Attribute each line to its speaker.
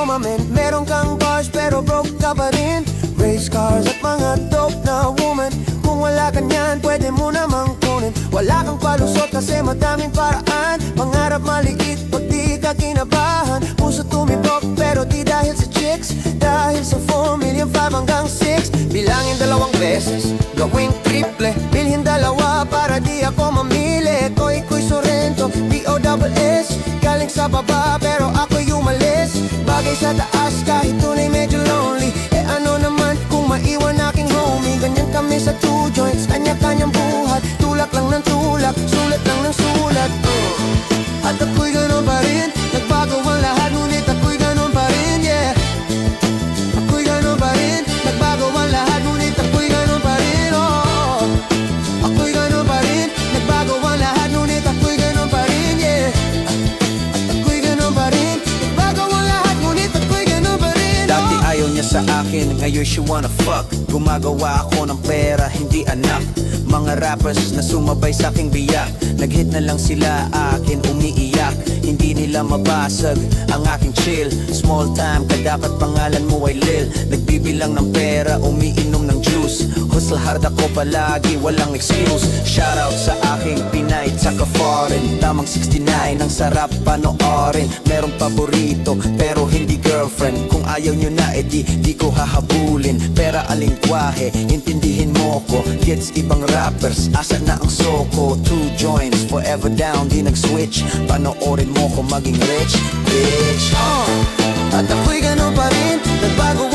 Speaker 1: umamin. Meron kang cars pero broke ka pa rin. Race cars at mga dope na woman. Kung wala ka niyan, pwede mo namang kunin. Wala kang palusot kasi madaming paraan. Pangarap maliit pag di ka kinabahan. Puso tumibok pero di dahil sa chicks, dahil sa 4,500,000 hanggang 6. Bilangin 2 beses, gawing triple. Bilhin 2 para di ako mamili. Koy Sorrento, D-O-S-S. Galing sa baba pero ako'y umalis. Bagay sa taas kahit tunay medyo lonely. Eh ano naman kung maiwan aking homie. Ganyan kami sa 2 joints, kanya-kanyang buhat. Tulak lang ng tulak, sulat lang ng sulat. At ako'y ganun pa rin. Nagbago ang lahat ngunit ako'y ganun pa rin, yeah. Ako'y ganun pa rin. Nagbago ang lahat ngunit ako'y ganun pa rin, oh. Ako'y ganun pa rin. Nagbago ang lahat ngunit ako'y ganun pa rin, yeah. At ako'y ganun pa rin. Nagbago ang lahat ngunit ako'y ganun pa rin, oh.
Speaker 2: Dati ayaw niya sa akin, ngayon she wanna fuck. Gumagawa ako ng pera, hindi anak. Mga rappers na sumabay sa aking biyak, nag-hit na lang sila akin umiiyak. Hindi nila mabasag ang aking chill. Small time ka dapat pangalan mo ay Lil. Nagbibilang ng pera, umiinom ng juice. Hustle hard ako palagi, walang excuse. Shoutout sa aking Pinay tsaka foreign. Tamang 69, ang sarap panoorin. Merong paborito pero hindi girlfriend. Kung ayaw nyo na di ko hahabulin. Pera alingkwahe, intindihin mo ko. Gets ibang rappers, asa na ang soko. 2 joints, forever down, di nag-switch. Panoorin mo ko maging rich, bitch.
Speaker 1: At ako'y ganun pa rin. Nagbago